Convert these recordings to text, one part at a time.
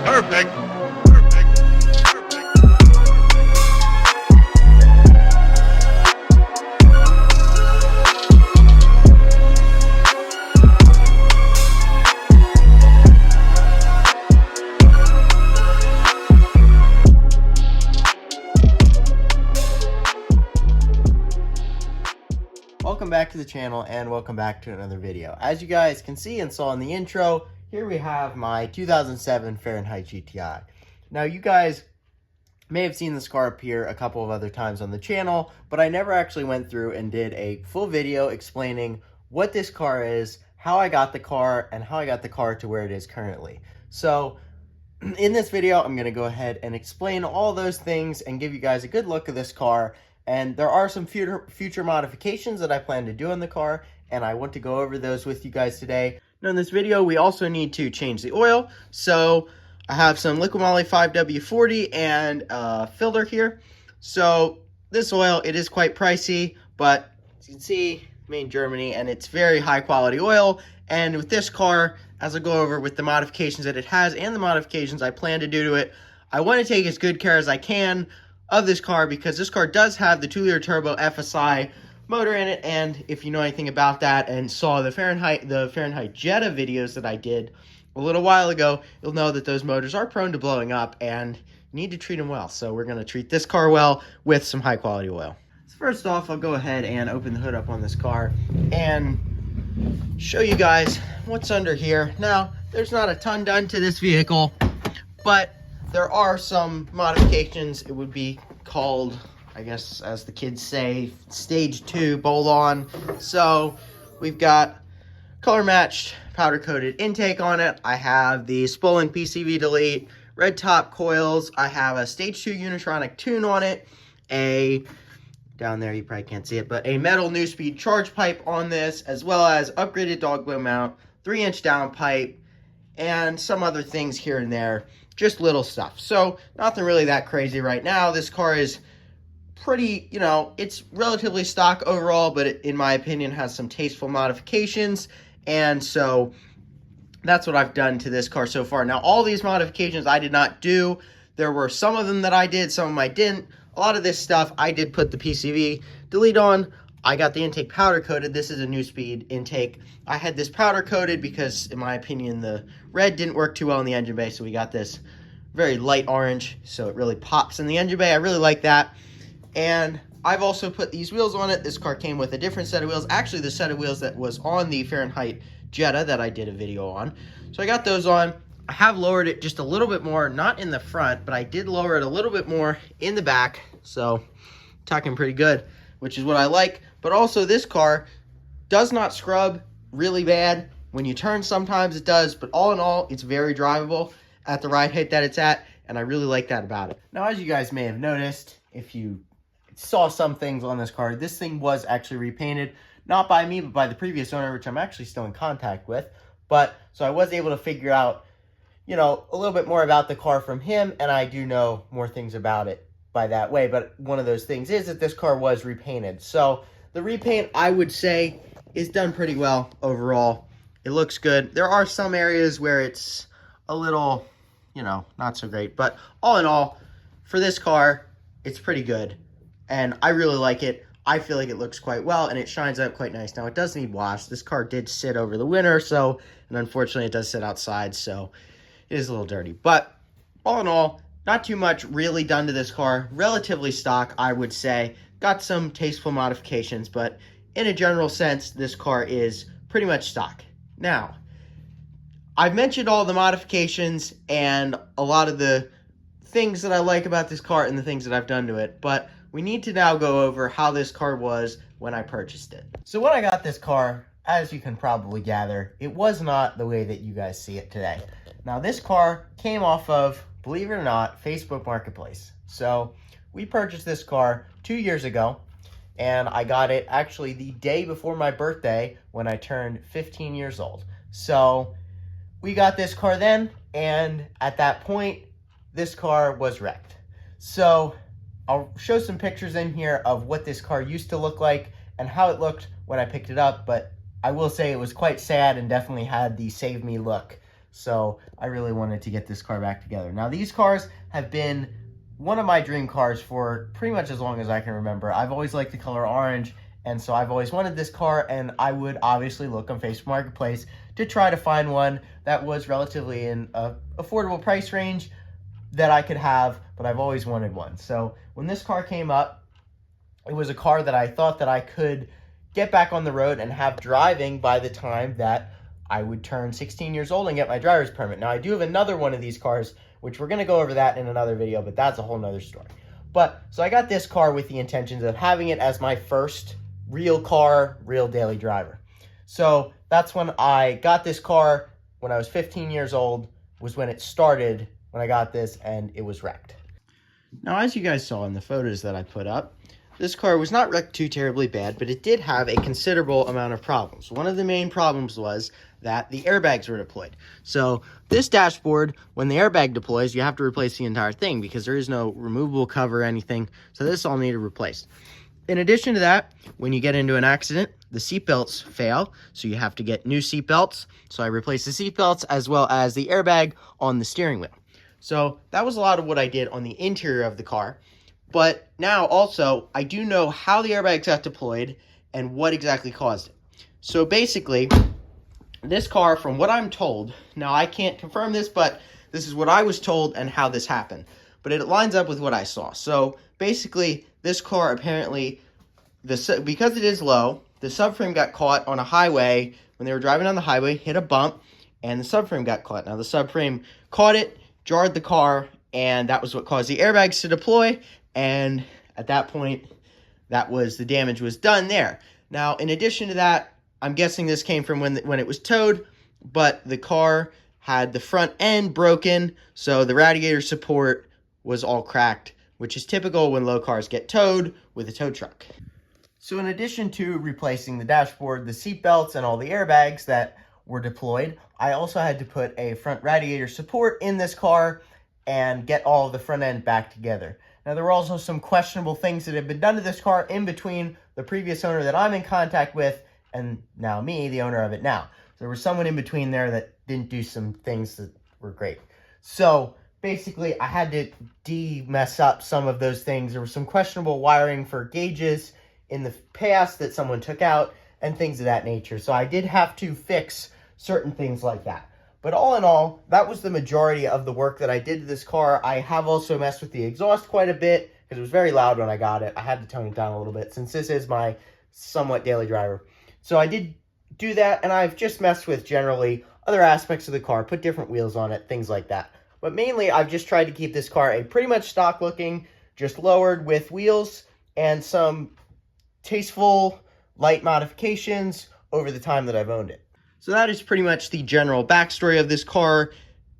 Perfect. Welcome back to the channel and welcome back to another video. As you guys can see and saw in the intro, here we have my 2007 Fahrenheit GTI. Now you guys may have seen this car appear a couple of other times on the channel, but I never actually went through and did a full video explaining what this car is, how I got the car, and how I got the car to where it is currently. So in this video, I'm going to go ahead and explain all those things and give you guys a good look at this car. And there are some future modifications that I plan to do in the car, and I want to go over those with you guys today. Now in this video, we also need to change the oil. So I have some Liqui Moly 5W40 and a filter here. So this oil, it is quite pricey, but as you can see, made in Germany, and it's very high quality oil. And with this car, as I go over with the modifications that it has and the modifications I plan to do to it, I want to take as good care as I can of this car, because this car does have the 2-liter turbo FSI motor in it. And if you know anything about that and saw the Fahrenheit Jetta videos that I did a little while ago, you'll know that those motors are prone to blowing up and you need to treat them well. So we're going to treat this car well with some high quality oil. So first off, I'll go ahead and open the hood up on this car and show you guys what's under here. Now, there's not a ton done to this vehicle, but there are some modifications. It would be called, I guess, as the kids say, stage 2 bolt-on. So we've got color matched powder coated intake on it. I have the Spolling PCV delete, red top coils. I have a stage 2 Unitronic tune on it. Down there you probably can't see it, but a metal new speed charge pipe on this, as well as upgraded dog blow mount, 3-inch down pipe, and some other things here and there. Just little stuff. So nothing really that crazy right now. This car is pretty, it's relatively stock overall, but it, in my opinion, has some tasteful modifications. And so that's what I've done to this car so far. Now, all these modifications I did not do. There were some of them that I did, some of them I didn't. A lot of this stuff, I did put the PCV delete on. I got the intake powder coated. This is a new speed intake. I had this powder coated because, in my opinion, the red didn't work too well in the engine bay, so we got this very light orange, so it really pops in the engine bay. I really like that. And I've also put these wheels on it. This car came with a different set of wheels. Actually, the set of wheels that was on the Fahrenheit Jetta that I did a video on. So I got those on. I have lowered it just a little bit more, not in the front, but I did lower it a little bit more in the back. So tucking pretty good, which is what I like. But also this car does not scrub really bad. When you turn, sometimes it does, but all in all, it's very drivable at the ride height that it's at, and I really like that about it. Now, as you guys may have noticed, if you saw some things on this car, this thing was actually repainted, not by me, but by the previous owner, which I'm actually still in contact with. But, so I was able to figure out, a little bit more about the car from him, and I do know more things about it by that way. But one of those things is that this car was repainted. So the repaint, I would say, is done pretty well overall. It looks good. There are some areas where it's a little, not so great. But all in all, for this car, it's pretty good. And I really like it. I feel like it looks quite well, and it shines up quite nice. Now, it does need wash. This car did sit over the winter, and unfortunately, it does sit outside, so it is a little dirty. But all in all, not too much really done to this car. Relatively stock, I would say. Got some tasteful modifications, but in a general sense, this car is pretty much stock. Now, I've mentioned all the modifications and a lot of the things that I like about this car and the things that I've done to it, but we need to now go over how this car was when I purchased it. So when I got this car, as you can probably gather, it was not the way that you guys see it today. Now, this car came off of, believe it or not, Facebook Marketplace. So we purchased this car 2 years ago, and I got it actually the day before my birthday when I turned 15 years old. So we got this car then, and at that point, this car was wrecked. So I'll show some pictures in here of what this car used to look like and how it looked when I picked it up, but I will say it was quite sad and definitely had the save me look. So I really wanted to get this car back together. Now, these cars have been one of my dream cars for pretty much as long as I can remember. I've always liked the color orange, and so I've always wanted this car, and I would obviously look on Facebook Marketplace to try to find one that was relatively in a affordable price range that I could have, but I've always wanted one. So when this car came up, it was a car that I thought that I could get back on the road and have driving by the time that I would turn 16 years old and get my driver's permit. Now, I do have another one of these cars, which we're going to go over that in another video, but that's a whole nother story. But, so I got this car with the intentions of having it as my first real car, real daily driver. So that's when I got this car when I was 15 years old, was when it started, when I got this, and it was wrecked. Now, as you guys saw in the photos that I put up, this car was not wrecked too terribly bad, but it did have a considerable amount of problems. One of the main problems was that the airbags were deployed. So this dashboard, when the airbag deploys, you have to replace the entire thing because there is no removable cover or anything. So this all needed replaced. In addition to that, when you get into an accident, the seatbelts fail, so you have to get new seatbelts. So I replaced the seatbelts as well as the airbag on the steering wheel. So that was a lot of what I did on the interior of the car. But now also, I do know how the airbags got deployed and what exactly caused it. So basically, this car, from what I'm told, now I can't confirm this, but this is what I was told and how this happened. But it lines up with what I saw. So basically, this car apparently, because it is low, the subframe got caught on a highway when they were driving on the highway, hit a bump, and the subframe got caught. Now the subframe caught it, jarred the car, and that was what caused the airbags to deploy. And at that point, the damage was done there. Now, in addition to that, I'm guessing this came from when it was towed, but the car had the front end broken, so the radiator support was all cracked, which is typical when low cars get towed with a tow truck. So in addition to replacing the dashboard, the seat belts, and all the airbags that were deployed, I also had to put a front radiator support in this car and get all of the front end back together. Now, there were also some questionable things that had been done to this car in between the previous owner that I'm in contact with and now me, the owner of it now. So there was someone in between there that didn't do some things that were great. So basically, I had to mess up some of those things. There was some questionable wiring for gauges in the past that someone took out and things of that nature. So I did have to fix certain things like that. But all in all, that was the majority of the work that I did to this car. I have also messed with the exhaust quite a bit because it was very loud when I got it. I had to tone it down a little bit since this is my somewhat daily driver. So I did do that, and I've just messed with generally other aspects of the car, put different wheels on it, things like that. But mainly, I've just tried to keep this car a pretty much stock looking, just lowered with wheels and some tasteful light modifications over the time that I've owned it. So that is pretty much the general backstory of this car,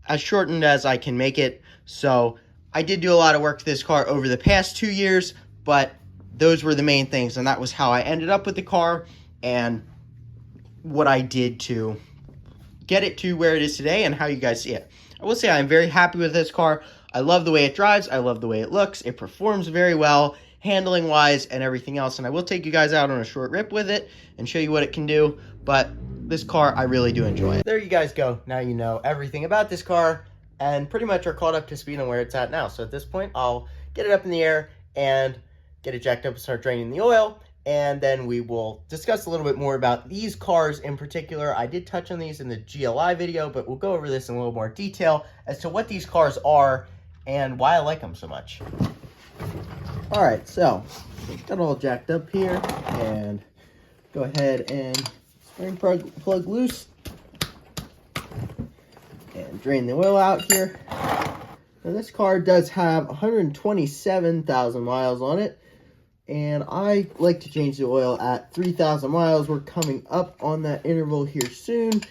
as shortened as I can make it. So I did do a lot of work to this car over the past 2 years, but those were the main things, and that was how I ended up with the car and what I did to get it to where it is today and how you guys see it. I will say I'm very happy with this car. I love the way it drives. I love the way it looks. It performs very well, handling wise and everything else. And I will take you guys out on a short rip with it and show you what it can do. But this car, I really do enjoy it. There you guys go. Now you know everything about this car and pretty much are caught up to speed on where it's at now. So at this point, I'll get it up in the air and get it jacked up and start draining the oil. And then we will discuss a little bit more about these cars in particular. I did touch on these in the GLI video, but we'll go over this in a little more detail as to what these cars are and why I like them so much. All right, so got it all jacked up here, and go ahead and spring plug loose and drain the oil out here. Now this car does have 127,000 miles on it, and I like to change the oil at 3,000 miles. We're coming up on that interval here soon,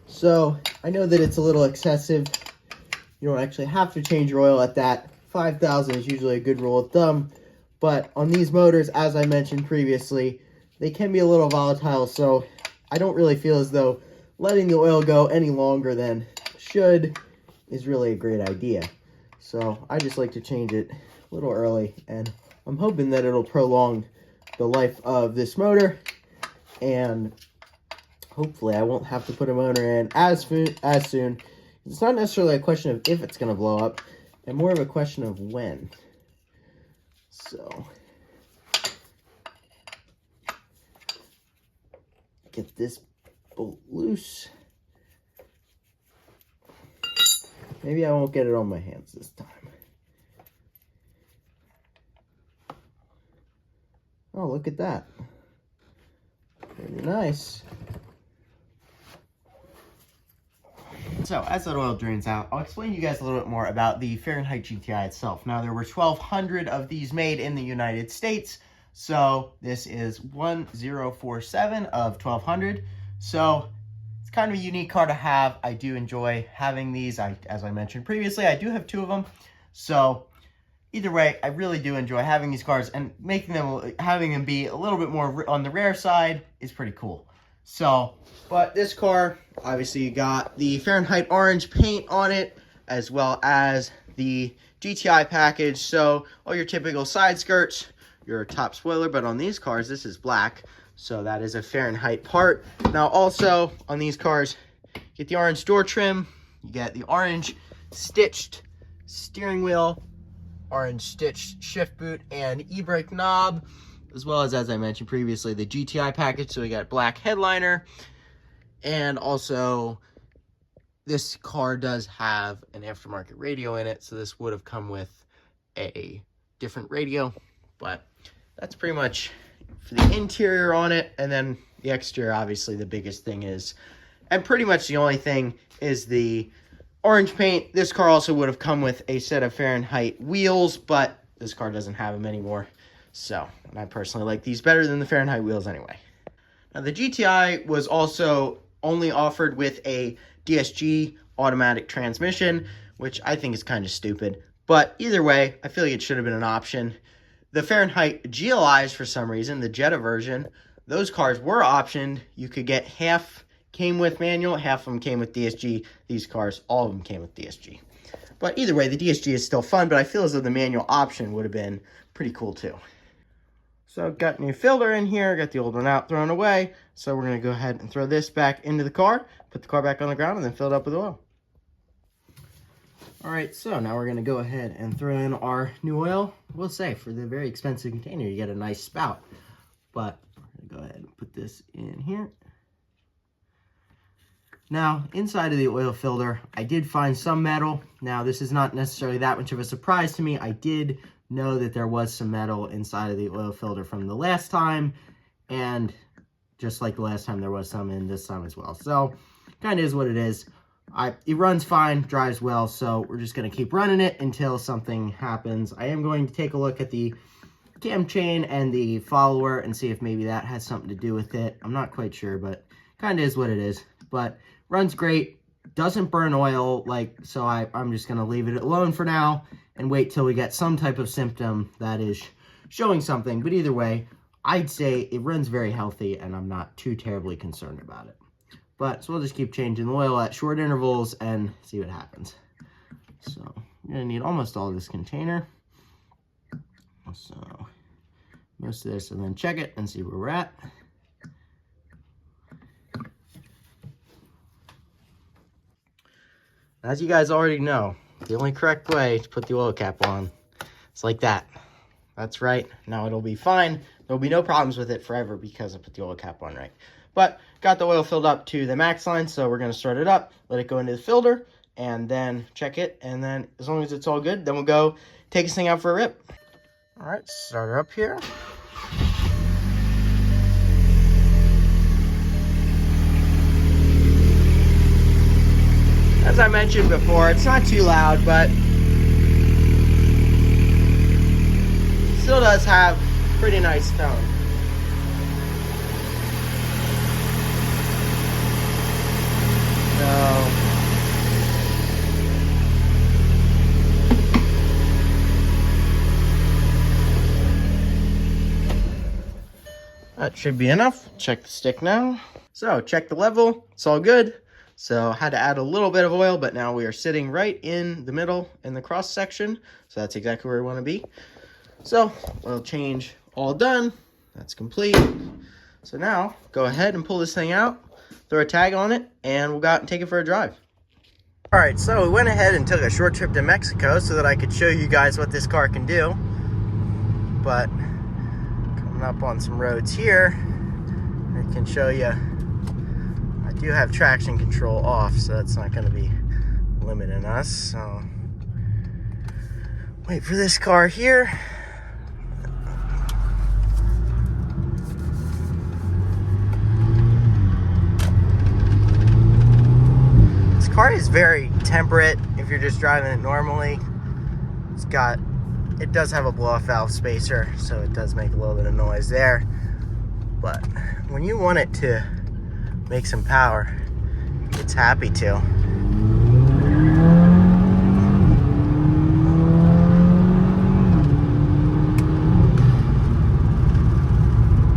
so I know that it's a little excessive. You don't actually have to change your oil at that. 5,000 is usually a good rule of thumb, but on these motors, as I mentioned previously, they can be a little volatile, so I don't really feel as though letting the oil go any longer than should is really a great idea. So I just like to change it a little early, and I'm hoping that it'll prolong the life of this motor, and hopefully I won't have to put a motor in as soon, It's not necessarily a question of if it's going to blow up, and more of a question of when. So, get this bolt loose. Maybe I won't get it on my hands this time. Oh, look at that. Very nice. So, as that oil drains out, I'll explain to you guys a little bit more about the Fahrenheit GTI itself. Now, there were 1,200 of these made in the United States, so this is 1047 of 1,200. So, it's kind of a unique car to have. I do enjoy having these. As I mentioned previously, I do have 2 of them. So, either way, I really do enjoy having these cars, and having them be a little bit more on the rare side is pretty cool. So, but this car, obviously you got the Fahrenheit orange paint on it, as well as the GTI package. So, all your typical side skirts, your top spoiler, but on these cars, this is black. So that is a Fahrenheit part. Now, also on these cars, you get the orange door trim, you get the orange stitched steering wheel, orange stitched shift boot and e-brake knob, as well as I mentioned previously, the GTI package. So we got black headliner, and also this car does have an aftermarket radio in it, so this would have come with a different radio, but that's pretty much for the interior on it. And then the exterior, obviously the biggest thing is, and pretty much the only thing, is the orange paint. This car also would have come with a set of Fahrenheit wheels, but this car doesn't have them anymore. So, and I personally like these better than the Fahrenheit wheels anyway. Now, the GTI was also only offered with a DSG automatic transmission, which I think is kind of stupid. But either way, I feel like it should have been an option. The Fahrenheit GLIs, for some reason, the Jetta version, those cars were optioned. You could get half came with manual, half of them came with DSG. These cars, all of them came with DSG. But either way, the DSG is still fun, but I feel as though the manual option would have been pretty cool too. So got a new filter in here, got the old one out, thrown away. So we're going to go ahead and throw this back into the car, put the car back on the ground, and then fill it up with oil. All right, so now we're going to go ahead and throw in our new oil. We'll say for the very expensive container, you get a nice spout. But we're going to go ahead and put this in here. Now, inside of the oil filter, I did find some metal. Now, this is not necessarily that much of a surprise to me. I did know that there was some metal inside of the oil filter from the last time, and just like the last time, there was some in this time as well. So, kind of is what it is. It runs fine, drives well, so we're just going to keep running it until something happens. I am going to take a look at the cam chain and the follower and see if maybe that has something to do with it. I'm not quite sure, but kind of is what it is. But runs great, doesn't burn oil, so I'm just going to leave it alone for now and wait till we get some type of symptom that is showing something. But either way, I'd say it runs very healthy, and I'm not too terribly concerned about it. But, so we'll just keep changing the oil at short intervals and see what happens. So, you're going to need almost all of this container. So, most of this, and then check it and see where we're at. As you guys already know, the only correct way to put the oil cap on is like that. That's right. Now it'll be fine. There'll be no problems with it forever because I put the oil cap on right. But got the oil filled up to the max line, so we're going to start it up, let it go into the filter, and then check it. And then as long as it's all good, then we'll go take this thing out for a rip. All right, start her up here. As I mentioned before, it's not too loud, but still does have pretty nice tone. So, that should be enough. Check the stick now. So, check the level. It's all good. So, I had to add a little bit of oil, but now we are sitting right in the middle in the cross section. So, that's exactly where we want to be. So, oil change all done. That's complete. So, now go ahead and pull this thing out, throw a tag on it, and we'll go out and take it for a drive. Alright, so we went ahead and took a short trip to Mexico so that I could show you guys what this car can do. But coming up on some roads here, I can show you I do have traction control off, so that's not going to be limiting us. So wait for this car here. Car is very temperate if you're just driving it normally. It does have a blow-off valve spacer, so it does make a little bit of noise there. But when you want it to make some power, it's happy to. I'm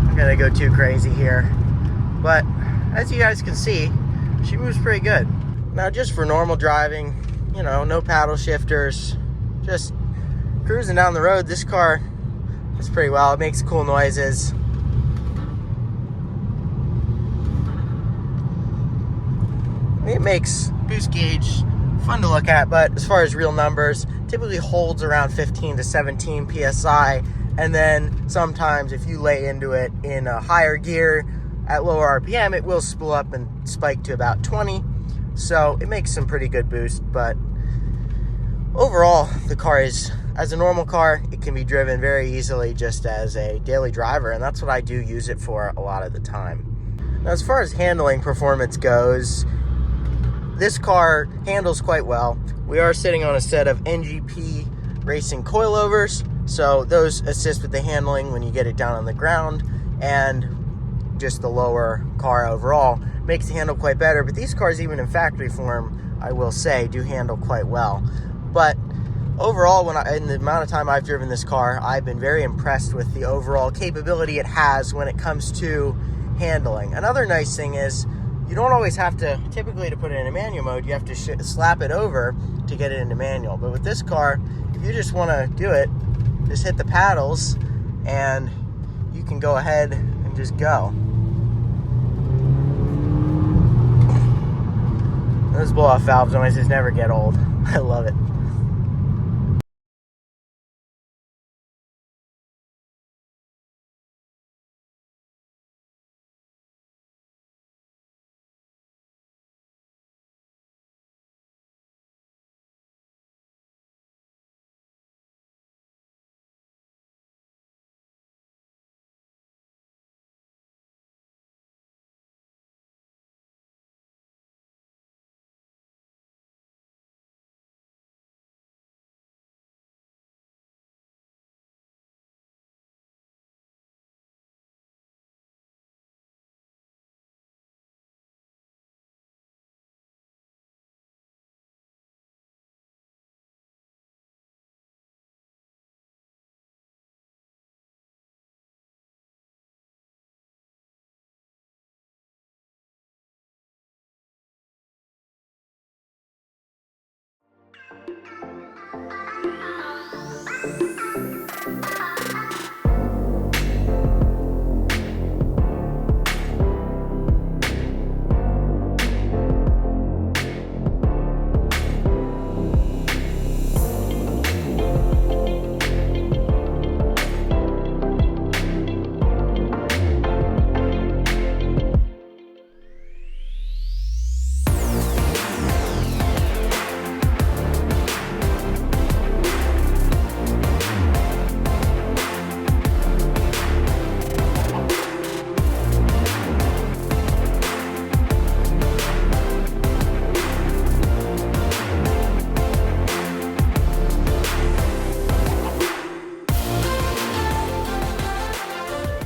not gonna go too crazy here, but as you guys can see, she moves pretty good. Now, just for normal driving, you know, no paddle shifters, just cruising down the road, this car does pretty well. It makes cool noises. It makes boost gauge fun to look at, but as far as real numbers, typically holds around 15 to 17 PSI. And then sometimes if you lay into it in a higher gear at lower RPM, it will spool up and spike to about 20. So it makes some pretty good boost, but overall, the car is, as a normal car, it can be driven very easily just as a daily driver, and that's what I do use it for a lot of the time. Now, as far as handling performance goes, this car handles quite well. We are sitting on a set of NGP racing coilovers, so those assist with the handling when you get it down on the ground, and just the lower car overall makes the handle quite better. But these cars, even in factory form, I will say, do handle quite well. But overall, in the amount of time I've driven this car, I've been very impressed with the overall capability it has when it comes to handling. Another nice thing is you don't always have to, typically to put it in a manual mode, you have to slap it over to get it into manual. But with this car, if you just want to do it, just hit the paddles and you can go ahead and just go. Those blow-off valve noises never get old. I love it.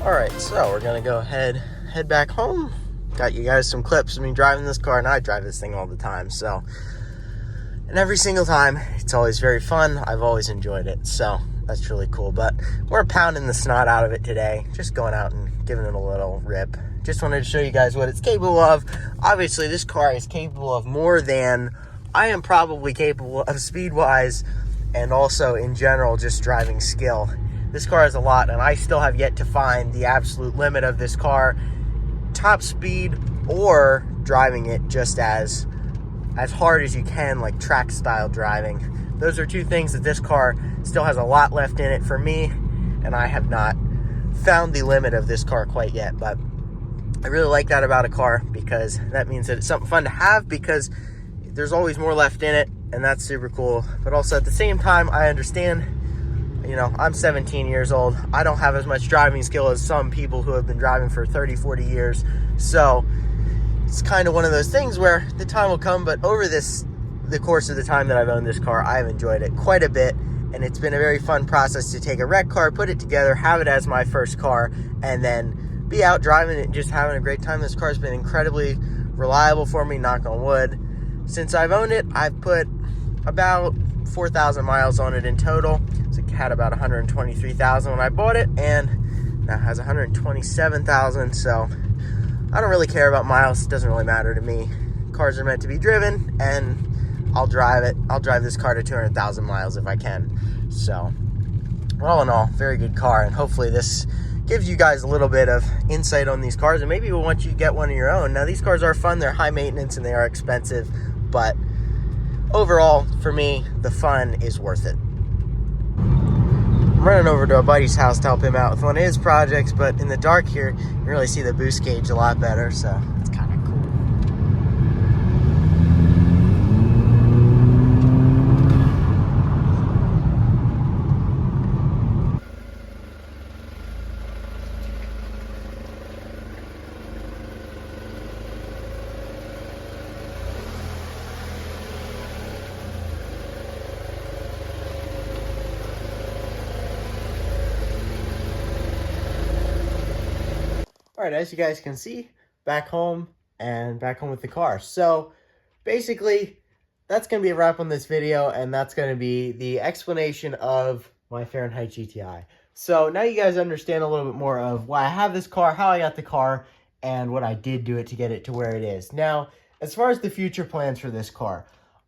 Alright, so we're gonna go head back home. Got you guys some clips of me driving this car, and I drive this thing all the time, so. And every single time, it's always very fun. I've always enjoyed it, so that's really cool. But we're pounding the snot out of it today, just going out and giving it a little rip. Just wanted to show you guys what it's capable of. Obviously, this car is capable of more than I am probably capable of speed-wise, and also in general, just driving skill. This car is a lot, and I still have yet to find the absolute limit of this car, top speed or driving it just as as hard as you can, like track style driving. Those are two things that this car still has a lot left in it for me, and I have not found the limit of this car quite yet. But I really like that about a car, because that means that it's something fun to have, because there's always more left in it, and that's super cool. But also at the same time, I understand, you know, I'm 17 years old. I don't have as much driving skill as some people who have been driving for 30, 40 years. So it's kind of one of those things where the time will come, but over the course of the time that I've owned this car, I've enjoyed it quite a bit. And it's been a very fun process to take a wrecked car, put it together, have it as my first car, and then be out driving it and just having a great time. This car's been incredibly reliable for me, knock on wood. Since I've owned it, I've put about 4,000 miles on it in total. So it had about 123,000 when I bought it, and now it has 127,000. So I don't really care about miles. It doesn't really matter to me. Cars are meant to be driven, and I'll drive it. I'll drive this car to 200,000 miles if I can. So all in all, very good car, and hopefully this gives you guys a little bit of insight on these cars, and maybe we'll want you to get one of your own. Now, these cars are fun, they're high maintenance, and they are expensive, but overall, for me, the fun is worth it. I'm running over to a buddy's house to help him out with one of his projects, but in the dark here, you can really see the boost gauge a lot better, so it's kind of cool. All right, as you guys can see, back home with the car. So basically, that's going to be a wrap on this video, and that's going to be the explanation of my Fahrenheit GTI. So now you guys understand a little bit more of why I have this car, how I got the car, and what I did do it to get it to where it is. Now, as far as the future plans for this car,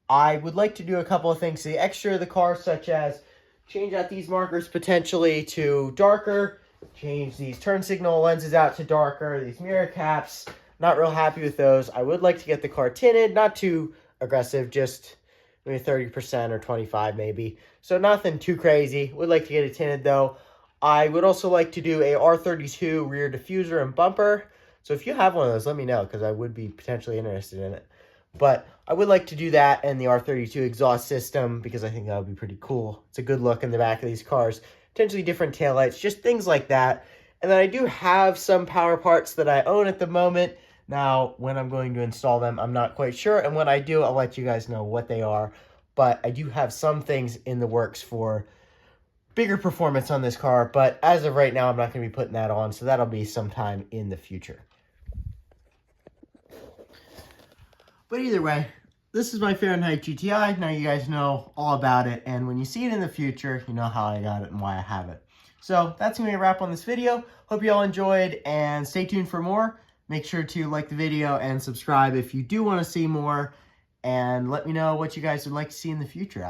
I would like to do a couple of things to the exterior of the car, such as change out these markers potentially to darker, change these turn signal lenses out to darker, these mirror caps, not real happy with those. I would like to get the car tinted, not too aggressive, just maybe 30% or 25 maybe. So nothing too crazy. Would like to get it tinted though. I would also like to do a R32 rear diffuser and bumper. So if you have one of those, let me know, because I would be potentially interested in it. But I would like to do that and the R32 exhaust system, because I think that would be pretty cool. It's a good look in the back of these cars. Potentially different taillights, just things like that. And then I do have some power parts that I own at the moment. Now, when I'm going to install them, I'm not quite sure. And when I do, I'll let you guys know what they are. But I do have some things in the works for bigger performance on this car. But as of right now, I'm not going to be putting that on. So that'll be sometime in the future. But either way, this is my Fahrenheit GTI. Now you guys know all about it, and when you see it in the future, you know how I got it and why I have it. So that's going to be a wrap on this video. Hope you all enjoyed, and stay tuned for more. Make sure to like the video and subscribe if you do want to see more, and let me know what you guys would like to see in the future.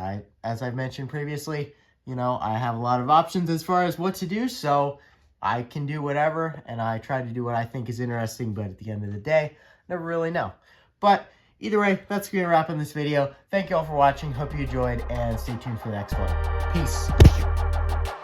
As I've mentioned previously, you know, I have a lot of options as far as what to do, so I can do whatever, and I try to do what I think is interesting, but at the end of the day, never really know. But either way, that's going to wrap on this video. Thank you all for watching. Hope you enjoyed, and stay tuned for the next one. Peace.